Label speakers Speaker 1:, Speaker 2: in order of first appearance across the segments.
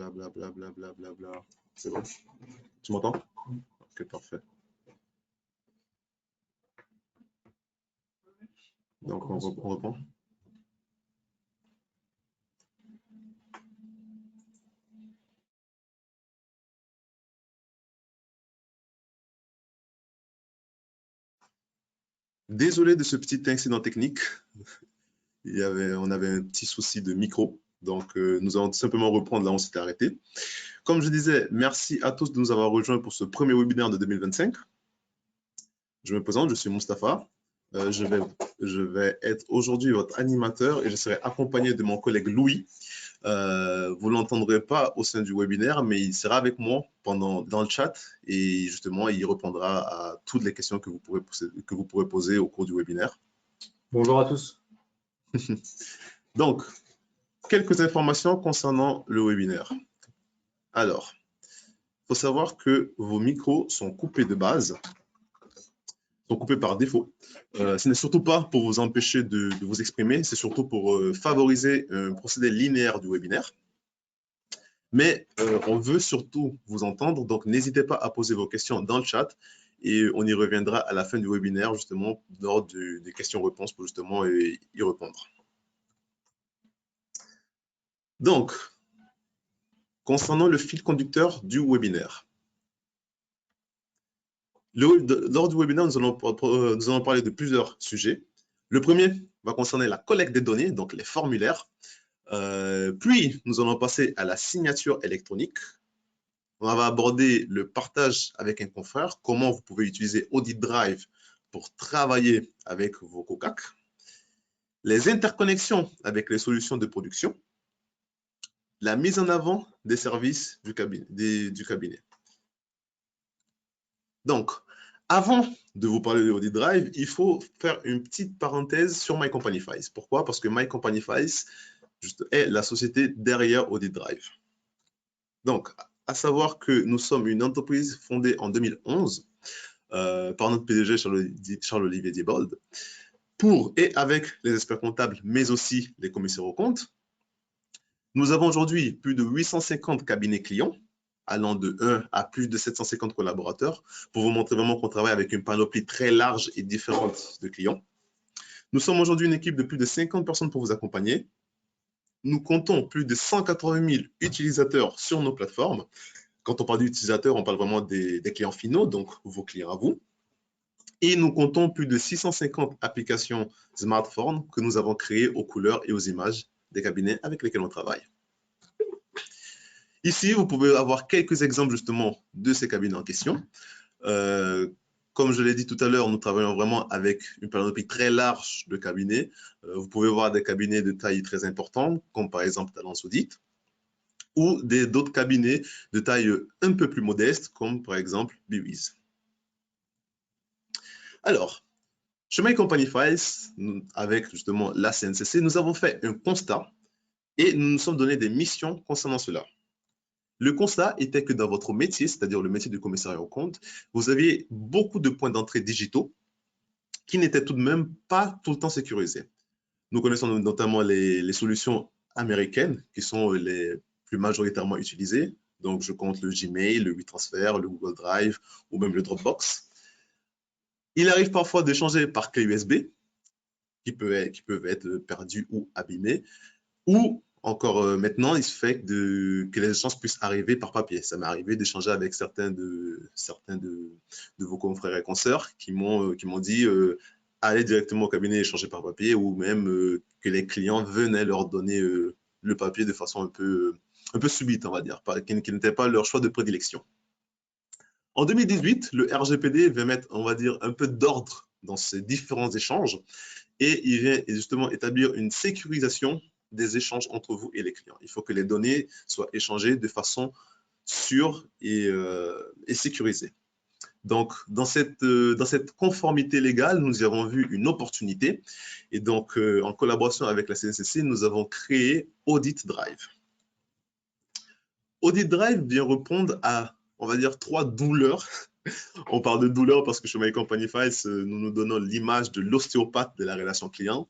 Speaker 1: Blablabla. Bla, bla, bla, bla, bla. C'est bon? Tu m'entends? Ok, parfait. Donc, on reprend. Désolé de ce petit incident technique. On avait un petit souci de micro. Donc, nous allons tout simplement reprendre là où on s'était arrêté. Comme je disais, merci à tous de nous avoir rejoints pour ce premier webinaire de 2025. Je me présente, je suis Mustapha. Je vais être aujourd'hui votre animateur et je serai accompagné de mon collègue Louis. Vous ne l'entendrez pas au sein du webinaire, mais il sera avec moi dans le chat et justement, il répondra à toutes les questions que vous pourrez poser au cours du webinaire.
Speaker 2: Bonjour à tous.
Speaker 1: Donc, quelques informations concernant le webinaire. Alors, il faut savoir que vos micros sont coupés de base, sont coupés par défaut. Ce n'est surtout pas pour vous empêcher de vous exprimer, c'est surtout pour favoriser un procédé linéaire du webinaire. Mais on veut surtout vous entendre, donc n'hésitez pas à poser vos questions dans le chat et on y reviendra à la fin du webinaire, justement, lors des questions-réponses pour justement y répondre. Donc, concernant le fil conducteur du webinaire. Lors du webinaire, nous allons parler de plusieurs sujets. Le premier va concerner la collecte des données, donc les formulaires. Puis, nous allons passer à la signature électronique. On va aborder le partage avec un confrère, comment vous pouvez utiliser Audit Drive pour travailler avec vos COCAC. Les interconnexions avec les solutions de production. La mise en avant des services du cabinet. Donc, avant de vous parler de Audit Drive, il faut faire une petite parenthèse sur My Company Files. Pourquoi? Parce que My Company Files est la société derrière Audit Drive. Donc, à savoir que nous sommes une entreprise fondée en 2011 par notre PDG Charles-Olivier Diebold pour et avec les experts comptables, mais aussi les commissaires aux comptes. Nous avons aujourd'hui plus de 850 cabinets clients, allant de 1 à plus de 750 collaborateurs, pour vous montrer vraiment qu'on travaille avec une panoplie très large et différente de clients. Nous sommes aujourd'hui une équipe de plus de 50 personnes pour vous accompagner. Nous comptons plus de 180 000 utilisateurs sur nos plateformes. Quand on parle d'utilisateurs, on parle vraiment des clients finaux, donc vos clients à vous. Et nous comptons plus de 650 applications smartphones que nous avons créées aux couleurs et aux images des cabinets avec lesquels on travaille. Ici, vous pouvez avoir quelques exemples justement de ces cabinets en question. Comme je l'ai dit tout à l'heure, nous travaillons vraiment avec une panoplie très large de cabinets. Vous pouvez voir des cabinets de taille très importante, comme par exemple Talence Audit, ou d'autres cabinets de taille un peu plus modeste, comme par exemple BWiz. Alors, chez My Company Files, avec justement la CNCC, nous avons fait un constat et nous nous sommes donné des missions concernant cela. Le constat était que dans votre métier, c'est-à-dire le métier du commissariat aux comptes, vous aviez beaucoup de points d'entrée digitaux qui n'étaient tout de même pas tout le temps sécurisés. Nous connaissons notamment les solutions américaines qui sont les plus majoritairement utilisées. Donc, je compte le Gmail, le WeTransfer, le Google Drive ou même le Dropbox. Il arrive parfois d'échanger par clé USB qui peuvent être perdues ou abîmées, ou encore maintenant, il se fait que les échanges puissent arriver par papier. Ça m'est arrivé d'échanger avec certains de vos confrères et consoeurs qui m'ont dit aller directement au cabinet et échanger par papier, ou même que les clients venaient leur donner le papier de façon un peu subite, on va dire, qui n'était pas leur choix de prédilection. En 2018, le RGPD vient mettre, on va dire, un peu d'ordre dans ces différents échanges et il vient justement établir une sécurisation des échanges entre vous et les clients. Il faut que les données soient échangées de façon sûre et sécurisée. Donc, dans cette conformité légale, nous y avons vu une opportunité. Et donc, en collaboration avec la CNCC, nous avons créé Audit Drive. Audit Drive vient répondre à, on va dire, 3 douleurs. On parle de douleur parce que chez My Company Files, nous nous donnons l'image de l'ostéopathe de la relation client.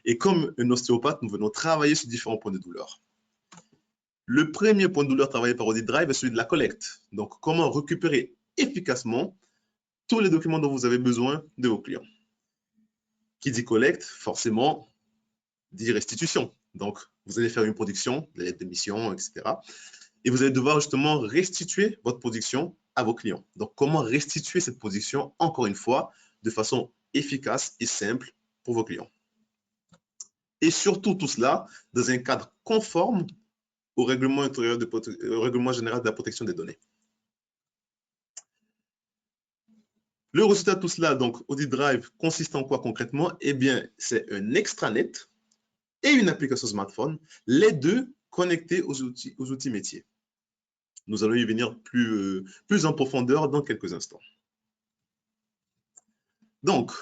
Speaker 1: Et comme un ostéopathe, nous venons travailler sur différents points de douleur. Le premier point de douleur travaillé par Audit Drive est celui de la collecte. Donc, comment récupérer efficacement tous les documents dont vous avez besoin de vos clients. Qui dit collecte, forcément, dit restitution. Donc, vous allez faire une production, des lettres d'émission, etc. Et vous allez devoir justement restituer votre production à vos clients. Donc, comment restituer cette production, encore une fois, de façon efficace et simple pour vos clients. Et surtout, tout cela dans un cadre conforme au règlement général de la protection des données. Le résultat de tout cela, donc Audit Drive, consiste en quoi concrètement? Eh bien, c'est un extranet et une application smartphone, les deux connectés aux outils métiers. Nous allons y venir plus en profondeur dans quelques instants. Donc,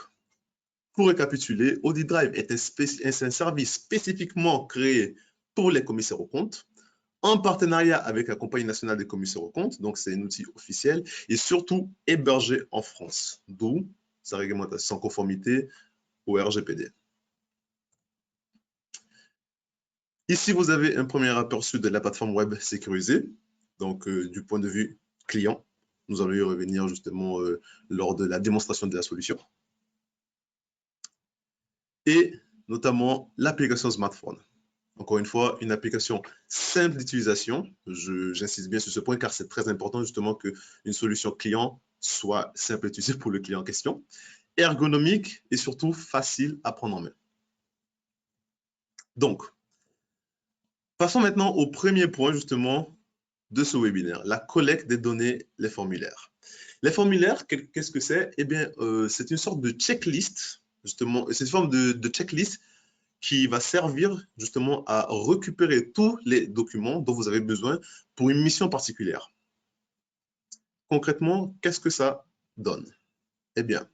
Speaker 1: pour récapituler, Audit Drive est un service spécifiquement créé pour les commissaires aux comptes, en partenariat avec la Compagnie nationale des commissaires aux comptes, donc c'est un outil officiel, et surtout hébergé en France, d'où sa réglementation en conformité au RGPD. Ici, vous avez un premier aperçu de la plateforme web sécurisée, donc du point de vue client. Nous allons y revenir justement lors de la démonstration de la solution. Et notamment l'application smartphone. Encore une fois, une application simple d'utilisation. J'insiste bien sur ce point car c'est très important justement qu'une solution client soit simple à utiliser pour le client en question, ergonomique et surtout facile à prendre en main. Donc, passons maintenant au premier point justement de ce webinaire, la collecte des données, les formulaires. Les formulaires, qu'est-ce que c'est? Eh bien, c'est une sorte de checklist, justement, c'est une forme de checklist qui va servir justement à récupérer tous les documents dont vous avez besoin pour une mission particulière. Concrètement, qu'est-ce que ça donne? Eh bien,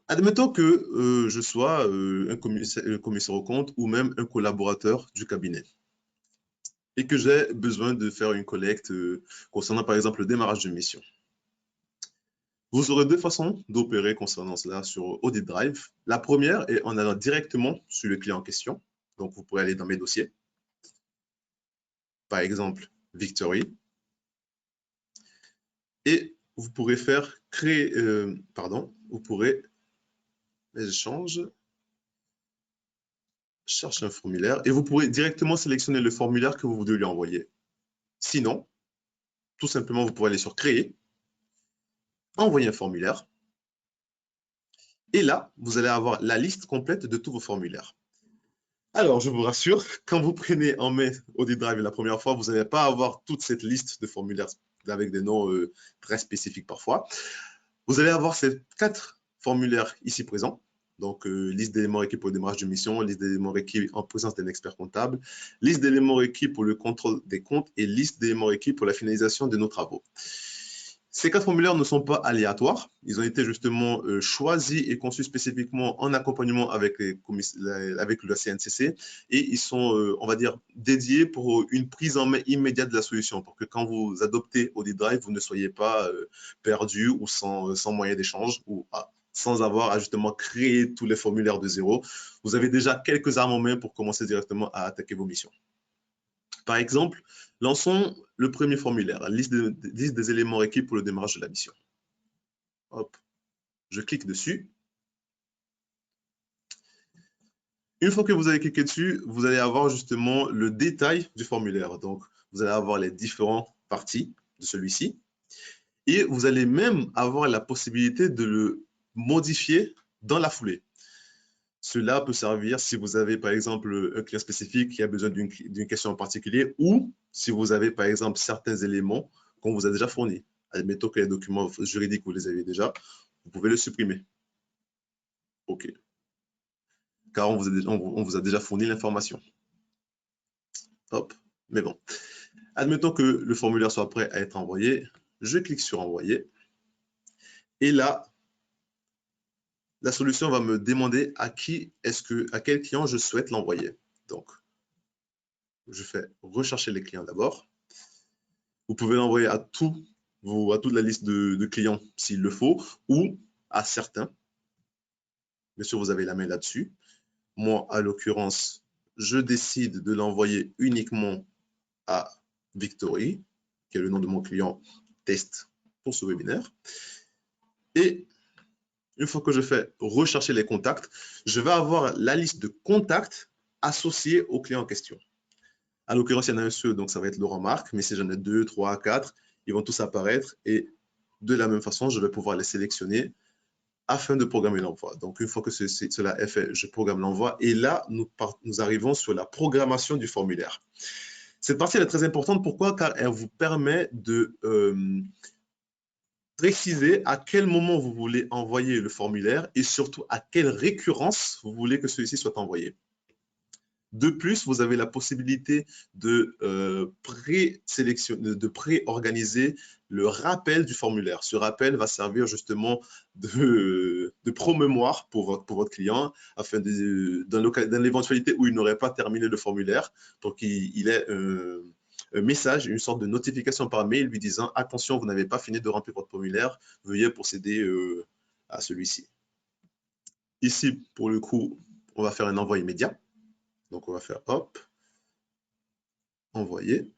Speaker 1: admettons que je sois un commissaire aux comptes ou même un collaborateur du cabinet et que j'ai besoin de faire une collecte concernant par exemple le démarrage de mission. Vous aurez deux façons d'opérer concernant cela sur Audit Drive. La première est en allant directement sur le client en question. Donc, vous pourrez aller dans mes dossiers. Par exemple, Victory. Et vous pourrez faire créer, vous pourrez, échange, chercher un formulaire et vous pourrez directement sélectionner le formulaire que vous voulez lui envoyer. Sinon, tout simplement, vous pourrez aller sur Créer, envoyer un formulaire. Et là, vous allez avoir la liste complète de tous vos formulaires. Alors, je vous rassure, quand vous prenez en main Audit Drive la première fois, vous n'allez pas avoir toute cette liste de formulaires avec des noms très spécifiques parfois. Vous allez avoir ces 4 formulaires ici présents. Donc, liste d'éléments requis pour le démarrage de mission, liste d'éléments requis en présence d'un expert comptable, liste d'éléments requis pour le contrôle des comptes et liste d'éléments requis pour la finalisation de nos travaux. Ces 4 formulaires ne sont pas aléatoires. Ils ont été justement choisis et conçus spécifiquement en accompagnement avec la CNCC et ils sont, on va dire, dédiés pour une prise en main immédiate de la solution pour que quand vous adoptez Audit Drive, vous ne soyez pas perdu ou sans moyen d'échange ou sans avoir à justement créer tous les formulaires de zéro. Vous avez déjà quelques armes en main pour commencer directement à attaquer vos missions. Par exemple, lançons le premier formulaire, la liste des éléments requis pour le démarrage de la mission. Hop, je clique dessus. Une fois que vous avez cliqué dessus, vous allez avoir justement le détail du formulaire. Donc, vous allez avoir les différentes parties de celui-ci. Et vous allez même avoir la possibilité de le modifier dans la foulée. Cela peut servir si vous avez, par exemple, un client spécifique qui a besoin d'une question en particulier ou si vous avez, par exemple, certains éléments qu'on vous a déjà fournis. Admettons que les documents juridiques, vous les avez déjà, vous pouvez le supprimer. OK. Car on vous a déjà fourni l'information. Hop. Mais bon. Admettons que le formulaire soit prêt à être envoyé. Je clique sur Envoyer. Et là, la solution va me demander à quel client je souhaite l'envoyer. Donc, je fais rechercher les clients d'abord. Vous pouvez l'envoyer à toute la liste de clients s'il le faut ou à certains. Bien sûr, vous avez la main là-dessus. Moi, à l'occurrence, je décide de l'envoyer uniquement à Victory, qui est le nom de mon client test pour ce webinaire. Et une fois que je fais rechercher les contacts, je vais avoir la liste de contacts associés au client en question. À l'occurrence, il y en a un seul, donc ça va être Laurent Marc, mais si j'en ai 2, 3, 4, ils vont tous apparaître et de la même façon, je vais pouvoir les sélectionner afin de programmer l'envoi. Donc, une fois que cela est fait, je programme l'envoi et là, nous arrivons sur la programmation du formulaire. Cette partie elle est très importante. Pourquoi? Car elle vous permet de préciser à quel moment vous voulez envoyer le formulaire et surtout à quelle récurrence vous voulez que celui-ci soit envoyé. De plus, vous avez la possibilité de pré-organiser le rappel du formulaire. Ce rappel va servir justement de promémoire pour votre client afin dans l'éventualité où il n'aurait pas terminé le formulaire, pour qu'il ait un message, une sorte de notification par mail lui disant « Attention, vous n'avez pas fini de remplir votre formulaire, veuillez procéder à celui-ci. » Ici, pour le coup, on va faire un envoi immédiat. Donc, on va faire hop, envoyer.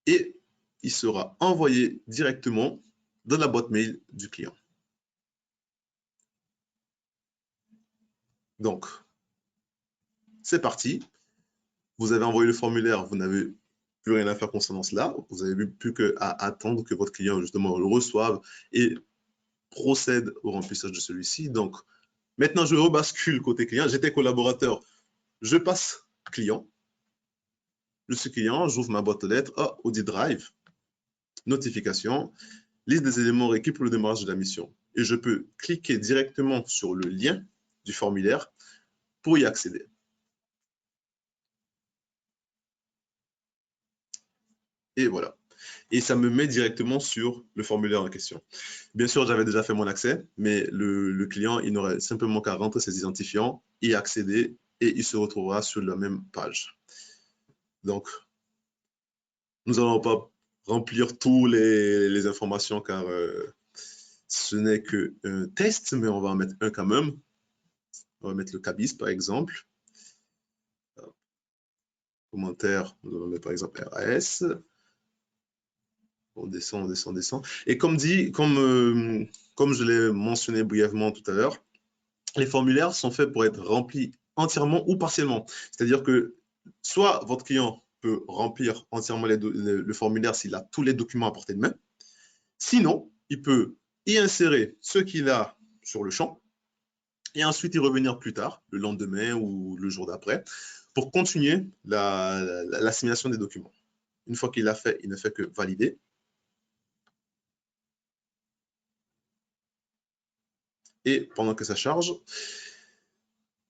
Speaker 1: Et il sera envoyé directement dans la boîte mail du client. Donc, c'est parti. Vous avez envoyé le formulaire, vous n'avez plus rien à faire concernant cela. Vous n'avez plus qu'à attendre que votre client, justement, le reçoive et procède au remplissage de celui-ci. Donc, maintenant, je rebascule côté client. J'étais collaborateur. Je passe client. Je suis client, j'ouvre ma boîte aux lettres. Oh, Audit Drive. Notification. Liste des éléments requis pour le démarrage de la mission. Et je peux cliquer directement sur le lien du formulaire pour y accéder. Et voilà. Et ça me met directement sur le formulaire en question. Bien sûr, j'avais déjà fait mon accès, mais le client, il n'aurait simplement qu'à rentrer ses identifiants, y accéder, et il se retrouvera sur la même page. Donc, nous n'allons pas remplir toutes les informations car ce n'est qu'un test, mais on va en mettre un quand même. On va mettre le cabis, par exemple. Commentaire, on va mettre par exemple RAS. On descend, on descend, on descend. Et comme dit, comme je l'ai mentionné brièvement tout à l'heure, les formulaires sont faits pour être remplis entièrement ou partiellement. C'est-à-dire que soit votre client peut remplir entièrement le formulaire s'il a tous les documents à portée de main. Sinon, il peut y insérer ce qu'il a sur le champ et ensuite y revenir plus tard, le lendemain ou le jour d'après, pour continuer l'assimilation des documents. Une fois qu'il l'a fait, il ne fait que valider. Et pendant que ça charge,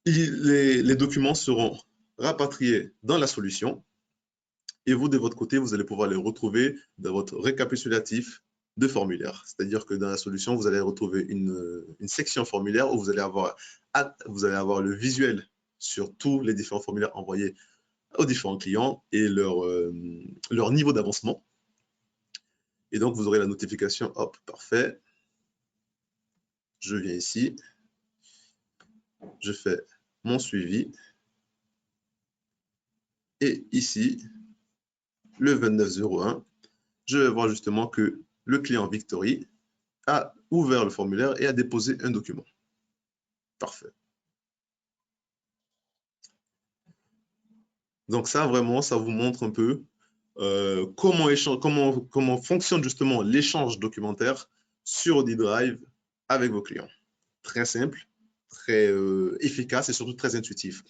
Speaker 1: les documents seront rapatriés dans la solution et vous, de votre côté, vous allez pouvoir les retrouver dans votre récapitulatif de formulaire. C'est-à-dire que dans la solution, vous allez retrouver une section formulaire où vous allez avoir le visuel sur tous les différents formulaires envoyés aux différents clients et leur niveau d'avancement. Et donc, vous aurez la notification, hop, parfait. Je viens ici, je fais mon suivi. Et ici, le 2901, je vais voir justement que le client Victory a ouvert le formulaire et a déposé un document. Parfait. Donc ça, vraiment, ça vous montre un peu comment fonctionne justement l'échange documentaire sur Audit Drive avec vos clients. Très simple, très efficace et surtout très intuitif.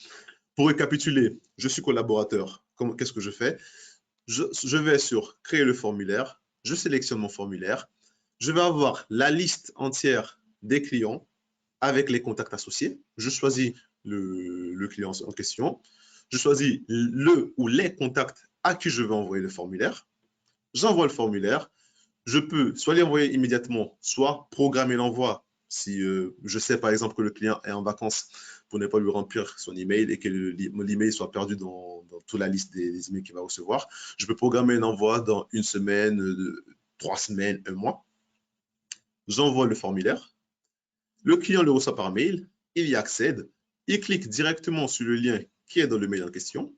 Speaker 1: Pour récapituler, je suis collaborateur. Qu'est-ce que je fais? Je vais sur créer le formulaire, je sélectionne mon formulaire, je vais avoir la liste entière des clients avec les contacts associés. Je choisis le client en question, je choisis le ou les contacts à qui je vais envoyer le formulaire, j'envoie le formulaire, je peux soit l'envoyer immédiatement, soit programmer l'envoi si je sais par exemple que le client est en vacances pour ne pas lui remplir son email et que l'email soit perdu dans toute la liste des emails qu'il va recevoir. Je peux programmer un envoi dans une semaine, 3 semaines, 1 mois. J'envoie le formulaire. Le client le reçoit par mail, il y accède, il clique directement sur le lien qui est dans le mail en question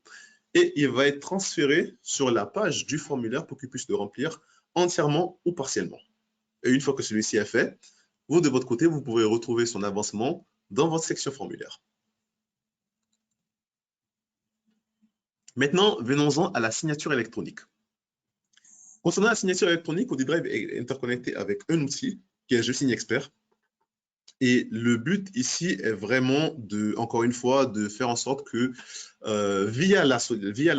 Speaker 1: et il va être transféré sur la page du formulaire pour qu'il puisse le remplir entièrement ou partiellement. Et une fois que celui-ci est fait, vous, de votre côté, vous pouvez retrouver son avancement dans votre section formulaire. Maintenant, venons-en à la signature électronique. Concernant la signature électronique, OdiDrive est interconnecté avec un outil qui est JeSigneXpert. Et le but ici est vraiment, encore une fois, de faire en sorte que via la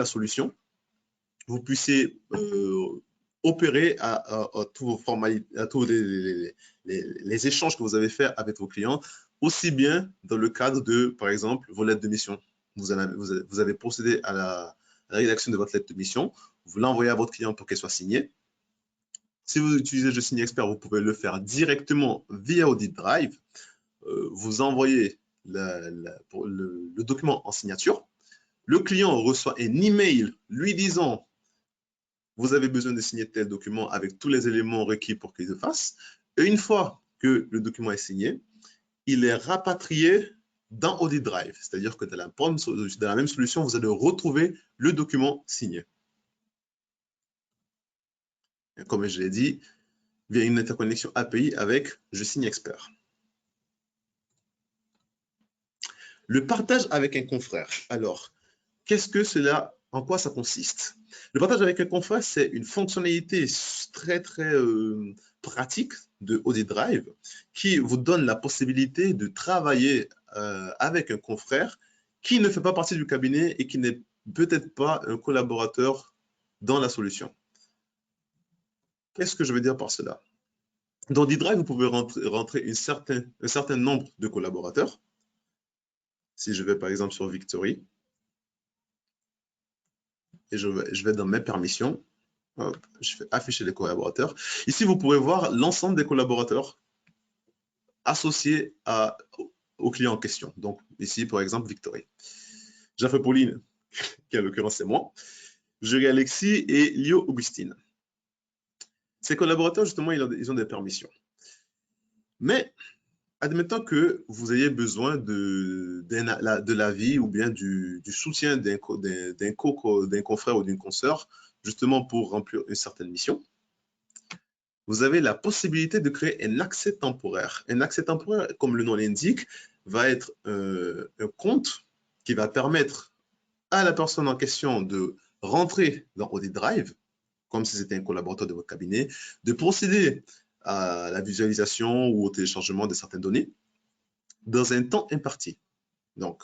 Speaker 1: solution, vous puissiez opérer à tous les échanges que vous avez faits avec vos clients, aussi bien dans le cadre de, par exemple, vos lettres de mission. Vous avez procédé à la rédaction de votre lettre de mission, vous l'envoyez à votre client pour qu'elle soit signée. Si vous utilisez JeSigneXpert, vous pouvez le faire directement via OdiDrive. Vous envoyez le document en signature. Le client reçoit un email lui disant vous avez besoin de signer tel document avec tous les éléments requis pour qu'il le fasse. Et une fois que le document est signé, il est rapatrié dans OdiDrive. C'est-à-dire que dans la même solution, vous allez retrouver le document signé. Et comme je l'ai dit, via une interconnexion API avec JeSigneXpert. Le partage avec un confrère. Alors, qu'est-ce que cela, en quoi ça consiste? Le partage avec un confrère, c'est une fonctionnalité très pratique de OdiDrive qui vous donne la possibilité de travailler avec un confrère qui ne fait pas partie du cabinet et qui n'est peut-être pas un collaborateur dans la solution. Qu'est-ce que je veux dire par cela? Dans OdiDrive, vous pouvez rentrer un certain nombre de collaborateurs. Si je vais par exemple sur Victory, et je vais dans mes permissions, hop, je fais afficher les collaborateurs. Ici, vous pouvez voir l'ensemble des collaborateurs associés au client en question. Donc ici, par exemple, Victory. Jaffe Pauline, qui en l'occurrence c'est moi, Julie Alexis et Lio Augustine. Ces collaborateurs, justement, ils ont des permissions. Mais admettons que vous ayez besoin de l'avis ou bien du soutien d'un confrère ou d'une consoeur, justement pour remplir une certaine mission, vous avez la possibilité de créer un accès temporaire. Un accès temporaire, comme le nom l'indique, va être un compte qui va permettre à la personne en question de rentrer dans OdiDrive, comme si c'était un collaborateur de votre cabinet, de procéder à la visualisation ou au téléchargement de certaines données dans un temps imparti. Donc,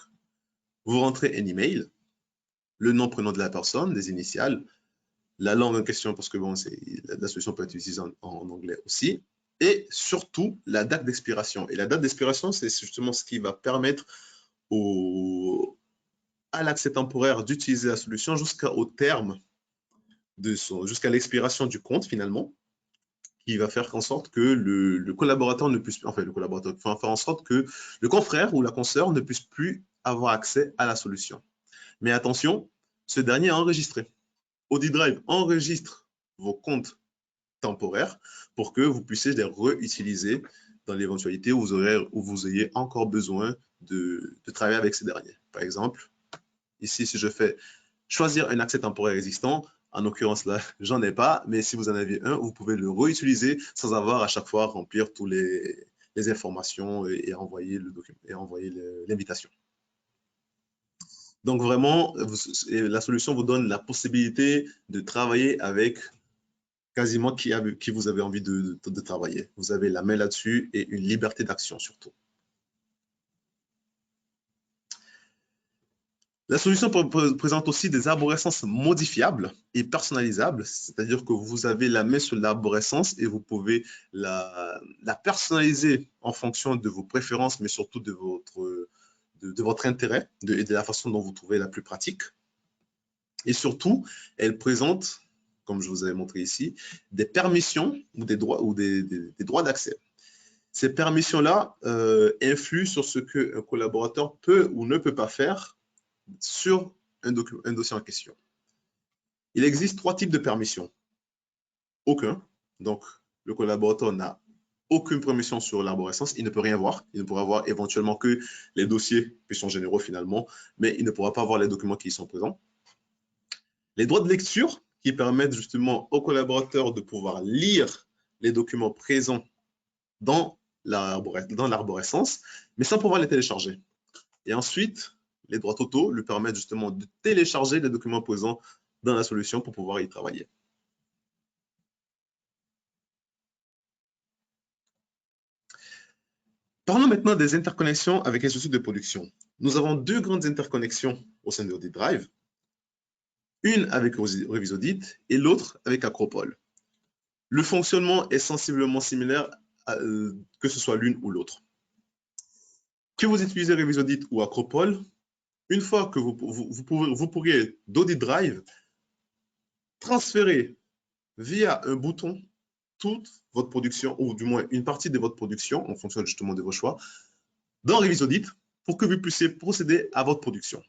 Speaker 1: vous rentrez un email, le nom, prénom de la personne, des initiales, la langue en question, parce que bon, la solution peut être utilisée en anglais aussi, et surtout la date d'expiration. Et la date d'expiration, c'est justement ce qui va permettre à l'accès temporaire d'utiliser la solution jusqu'au terme, jusqu'à l'expiration du compte finalement, qui va faire en sorte que le collaborateur ne puisse, enfin le collaborateur va faire en sorte que le confrère ou la consoeur ne puisse plus avoir accès à la solution. Mais attention, ce dernier est enregistré. OdiDrive enregistre vos comptes temporaires pour que vous puissiez les réutiliser dans l'éventualité où vous ayez encore besoin de travailler avec ces derniers. Par exemple, ici, si je fais choisir un accès temporaire existant, en l'occurrence là, j'en ai pas, mais si vous en avez un, vous pouvez le réutiliser sans avoir à chaque fois à remplir toutes les informations et envoyer le document et envoyer l'invitation. Donc vraiment, la solution vous donne la possibilité de travailler avec quasiment qui vous avez envie de travailler. Vous avez la main là-dessus et une liberté d'action surtout. La solution présente aussi des arborescences modifiables et personnalisables, c'est-à-dire que vous avez la main sur l'arborescence et vous pouvez la personnaliser en fonction de vos préférences, mais surtout de votre intérêt et de la façon dont vous trouvez la plus pratique. Et surtout, elle présente, comme je vous avais montré ici, des permissions ou des droits d'accès. Ces permissions-là influent sur ce qu'un collaborateur peut ou ne peut pas faire sur un dossier en question. Il existe 3 types de permissions. Aucun. Donc, le collaborateur n'a aucune permission sur l'arborescence, il ne peut rien voir. Il ne pourra voir éventuellement que les dossiers qui sont généraux finalement, mais il ne pourra pas voir les documents qui y sont présents. Les droits de lecture qui permettent justement aux collaborateurs de pouvoir lire les documents présents dans l'arborescence, mais sans pouvoir les télécharger. Et ensuite, les droits totaux lui permettent justement de télécharger les documents présents dans la solution pour pouvoir y travailler. Parlons maintenant des interconnexions avec les outils de production. Nous avons deux grandes interconnexions au sein de Audit Drive, une avec Revisaudit et l'autre avec Acropole. Le fonctionnement est sensiblement similaire, que ce soit l'une ou l'autre. Que vous utilisez Revisaudit ou Acropole, une fois que vous pourriez d'Audit Drive transférer via un bouton toute votre production, ou du moins une partie de votre production, en fonction justement de vos choix, dans Revisaudit pour que vous puissiez procéder à votre production.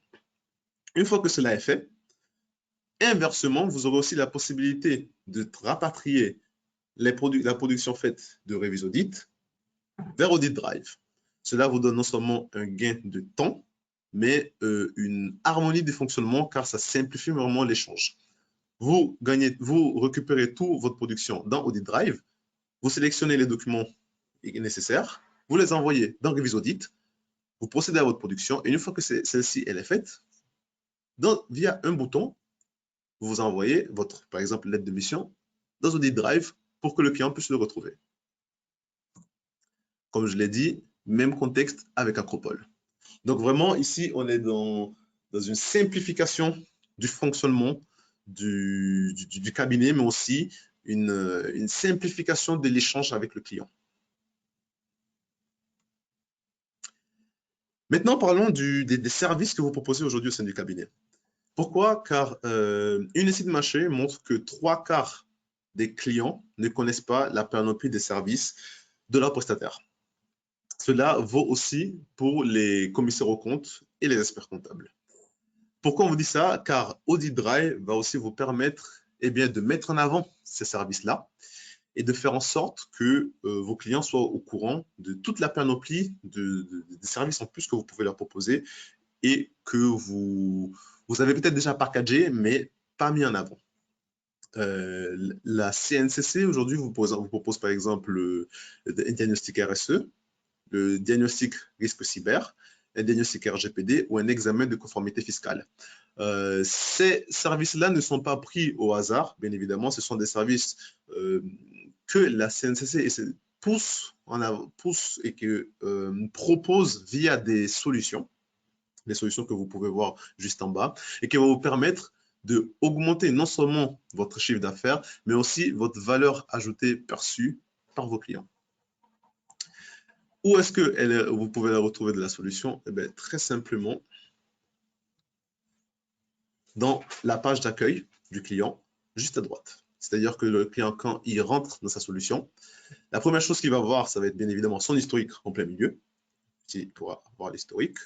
Speaker 1: Une fois que cela est fait, inversement, vous aurez aussi la possibilité de rapatrier la production faite de Revisaudit vers Audit Drive. Cela vous donne non seulement un gain de temps, mais une harmonie de fonctionnement car ça simplifie vraiment l'échange. Vous récupérez toute votre production dans Audit Drive, vous sélectionnez les documents nécessaires, vous les envoyez dans Revisaudit, vous procédez à votre production et une fois que celle-ci est faite, via un bouton, vous envoyez votre, par exemple, lettre de mission dans Audit Drive pour que le client puisse le retrouver. Comme je l'ai dit, même contexte avec Acropole. Donc vraiment, ici, on est dans une simplification du fonctionnement du cabinet, mais aussi une simplification de l'échange avec le client. Maintenant, parlons des services que vous proposez aujourd'hui au sein du cabinet. Pourquoi? Car une étude de marché montre que 3/4 des clients ne connaissent pas la panoplie des services de leur prestataire. Cela vaut aussi pour les commissaires aux comptes et les experts comptables. Pourquoi on vous dit ça? Car Audit Drive va aussi vous permettre de mettre en avant ces services-là et de faire en sorte que vos clients soient au courant de toute la panoplie des services en plus que vous pouvez leur proposer et que vous avez peut-être déjà packagé, mais pas mis en avant. La CNCC aujourd'hui vous propose par exemple un diagnostic RSE, le diagnostic risque cyber, un diagnostic RGPD ou un examen de conformité fiscale. Ces services-là ne sont pas pris au hasard, bien évidemment, ce sont des services que la CNCC pousse et que propose via des solutions que vous pouvez voir juste en bas, et qui vont vous permettre d'augmenter non seulement votre chiffre d'affaires, mais aussi votre valeur ajoutée perçue par vos clients. Où est-ce que vous pouvez la retrouver de la solution? Très simplement, dans la page d'accueil du client, juste à droite. C'est-à-dire que le client, quand il rentre dans sa solution, la première chose qu'il va voir, ça va être bien évidemment son historique en plein milieu. Il pourra voir l'historique.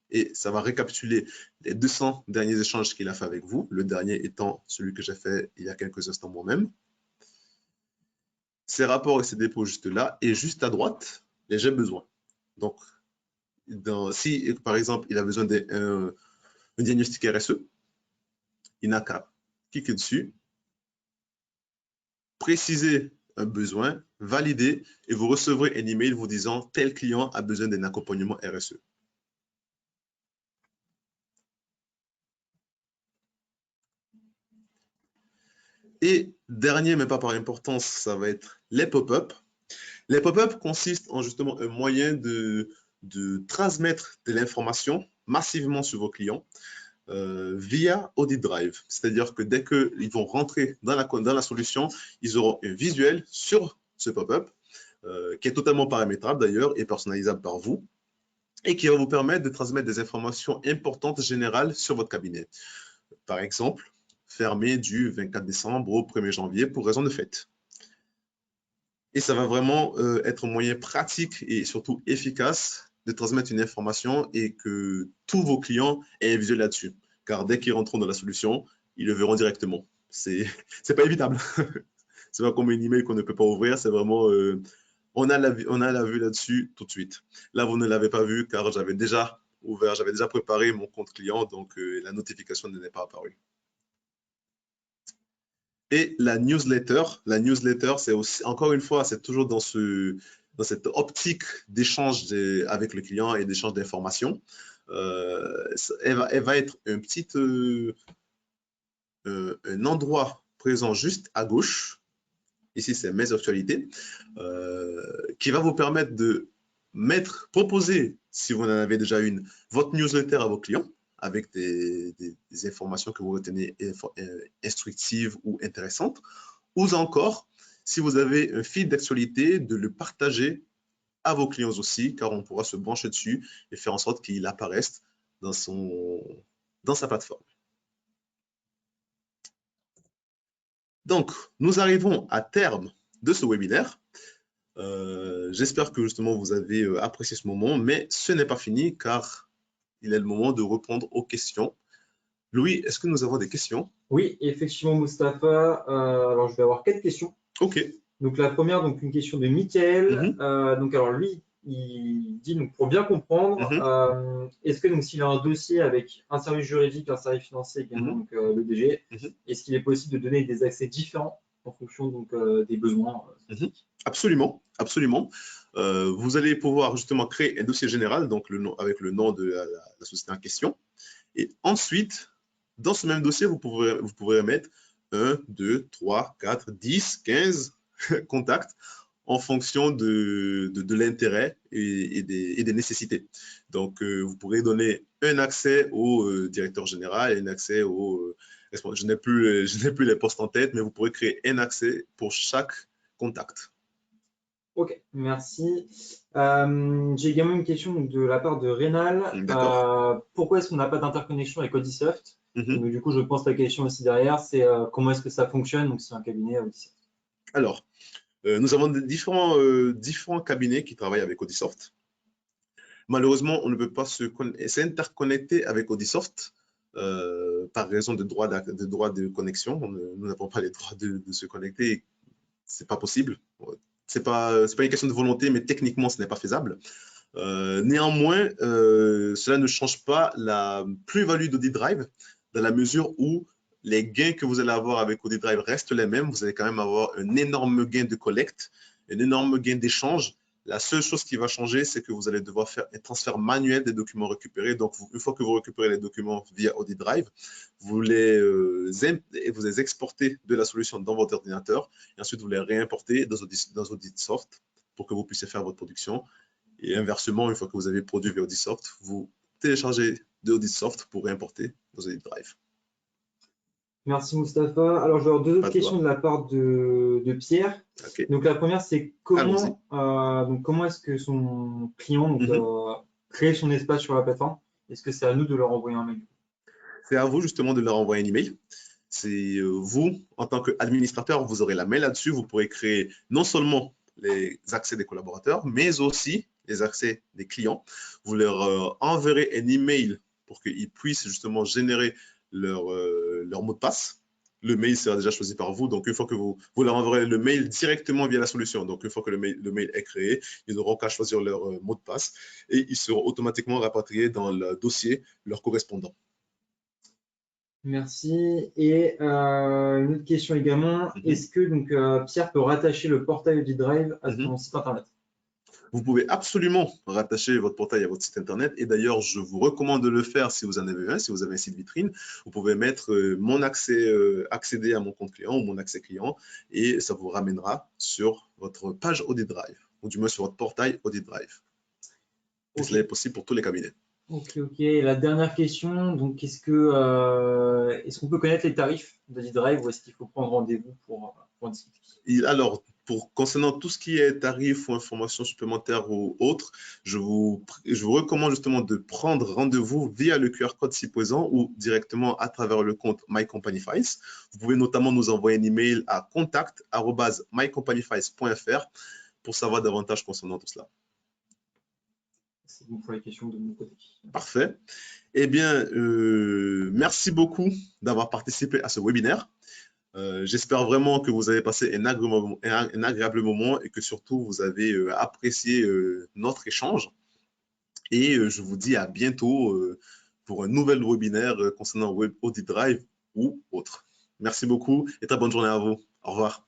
Speaker 1: Et ça va récapituler les 200 derniers échanges qu'il a fait avec vous, le dernier étant celui que j'ai fait il y a quelques instants moi-même. Ces rapports et ces dépôts juste là, et juste à droite, les j'ai besoin. Donc, si par exemple, il a besoin d'un diagnostic RSE, il n'a qu'à cliquer dessus, préciser un besoin, valider, et vous recevrez un email vous disant tel client a besoin d'un accompagnement RSE. Et dernier, mais pas par importance, ça va être les pop-up. Les pop-up consistent en justement un moyen de transmettre de l'information massivement sur vos clients via Audit Drive. C'est-à-dire que dès qu'ils vont rentrer dans la solution, ils auront un visuel sur ce pop-up qui est totalement paramétrable d'ailleurs et personnalisable par vous et qui va vous permettre de transmettre des informations importantes générales sur votre cabinet. Par exemple, fermé du 24 décembre au 1er janvier pour raison de fête. Et ça va vraiment être un moyen pratique et surtout efficace de transmettre une information et que tous vos clients aient un visuel là-dessus. Car dès qu'ils rentreront dans la solution, ils le verront directement. C'est pas évitable. C'est pas comme un email qu'on ne peut pas ouvrir. C'est vraiment, On a la vue là-dessus tout de suite. Là, vous ne l'avez pas vu car j'avais déjà ouvert, j'avais déjà préparé mon compte client, donc la notification n'est pas apparue. Et la newsletter, c'est aussi, encore une fois, c'est toujours dans cette optique d'échange avec le client et d'échange d'informations. Elle va être un endroit présent juste à gauche. Ici, c'est mes actualités, qui va vous permettre de proposer, si vous en avez déjà une, votre newsletter à vos clients avec des informations que vous retenez instructives ou intéressantes, ou encore, si vous avez un feed d'actualité, de le partager à vos clients aussi, car on pourra se brancher dessus et faire en sorte qu'il apparaisse dans sa plateforme. Donc, nous arrivons à terme de ce webinaire. J'espère que justement vous avez apprécié ce moment, mais ce n'est pas fini car il est le moment de répondre aux questions. Louis, est-ce que nous avons des questions?
Speaker 2: Oui, effectivement, Mustapha. Alors, je vais avoir 4 questions.
Speaker 1: Ok.
Speaker 2: Donc, la première, donc une question de Mickaël.
Speaker 1: Mhm.
Speaker 2: Donc, alors lui, il dit, donc, pour bien comprendre,
Speaker 1: Mhm.
Speaker 2: est-ce que donc s'il a un dossier avec un service juridique, un service financier également,
Speaker 1: Mhm.
Speaker 2: donc le DG,
Speaker 1: Mhm.
Speaker 2: est-ce qu'il est possible de donner des accès différents en fonction donc des besoins spécifiques?
Speaker 1: Absolument, absolument. Vous allez pouvoir justement créer un dossier général, donc avec le nom de la société en question. Et ensuite, dans ce même dossier, vous pourrez mettre 1, 2, 3, 4, 10, 15 contacts en fonction de l'intérêt et des nécessités. Donc, vous pourrez donner un accès au directeur général et un accès au… je n'ai plus les postes en tête, mais vous pourrez créer un accès pour chaque contact.
Speaker 2: Ok, merci. J'ai également une question de la part de Rénal. Pourquoi est-ce qu'on n'a pas d'interconnexion avec Audisoft? Donc, du coup, je pense que la question aussi derrière, c'est comment est-ce que ça fonctionne, donc c'est un cabinet Audisoft.
Speaker 1: Alors, nous avons différents cabinets qui travaillent avec Audisoft. Malheureusement, on ne peut pas s'interconnecter avec Audisoft par raison de droits de connexion. Nous n'avons pas les droits de se connecter. C'est pas possible. C'est pas une question de volonté, mais techniquement, ce n'est pas faisable. Néanmoins, cela ne change pas la plus-value d'AudiDrive dans la mesure où les gains que vous allez avoir avec AudiDrive restent les mêmes. Vous allez quand même avoir un énorme gain de collecte, un énorme gain d'échange. La seule chose qui va changer, c'est que vous allez devoir faire un transfert manuel des documents récupérés. Donc, une fois que vous récupérez les documents via AudiDrive, vous les exportez de la solution dans votre ordinateur et ensuite vous les réimportez dans Audisoft pour que vous puissiez faire votre production. Et inversement, une fois que vous avez produit via Audisoft, vous téléchargez de Audisoft pour réimporter dans AudiDrive.
Speaker 2: Merci Mustapha. Alors, je vais avoir deux autres questions de la part de Pierre.
Speaker 1: Okay.
Speaker 2: Donc, la première, c'est comment est-ce que son client crée son espace sur la plateforme? Est-ce que c'est à nous de leur envoyer un mail?
Speaker 1: C'est à vous justement de leur envoyer un email. C'est vous, en tant qu'administrateur, vous aurez la main là-dessus. Vous pourrez créer non seulement les accès des collaborateurs, mais aussi les accès des clients. Vous leur enverrez un email pour qu'ils puissent justement générer leur mot de passe. Le mail sera déjà choisi par vous. Donc, une fois que vous leur enverrez le mail directement via la solution, donc une fois que le mail est créé, ils n'auront qu'à choisir leur mot de passe et ils seront automatiquement rapatriés dans le dossier leur correspondant.
Speaker 2: Merci. Et une autre question également, est-ce que donc, Pierre peut rattacher le portail AudiDrive à son site internet?
Speaker 1: Vous pouvez absolument rattacher votre portail à votre site internet et d'ailleurs, je vous recommande de le faire si vous en avez un, si vous avez un site vitrine. Vous pouvez mettre mon accès, accéder à mon compte client ou mon accès client et ça vous ramènera sur votre page AudiDrive ou du moins sur votre portail AudiDrive. Et cela est possible pour tous les cabinets.
Speaker 2: Ok. La dernière question, donc est-ce qu'on peut connaître les tarifs d'AudiDrive ou est-ce qu'il faut prendre rendez-vous pour en discuter?
Speaker 1: Alors, concernant tout ce qui est tarifs ou informations supplémentaires ou autres, je vous recommande justement de prendre rendez-vous via le QR code si présent ou directement à travers le compte MyCompanyFiles. Vous pouvez notamment nous envoyer un email à contact@mycompanyfiles.fr pour savoir davantage concernant tout cela.
Speaker 2: C'est bon pour les questions de mon côté.
Speaker 1: Parfait. Eh bien, merci beaucoup d'avoir participé à ce webinaire. J'espère vraiment que vous avez passé un agréable moment et que surtout vous avez apprécié notre échange. Et je vous dis à bientôt pour un nouvel webinaire concernant Web Audit Drive ou autre. Merci beaucoup et très bonne journée à vous. Au revoir.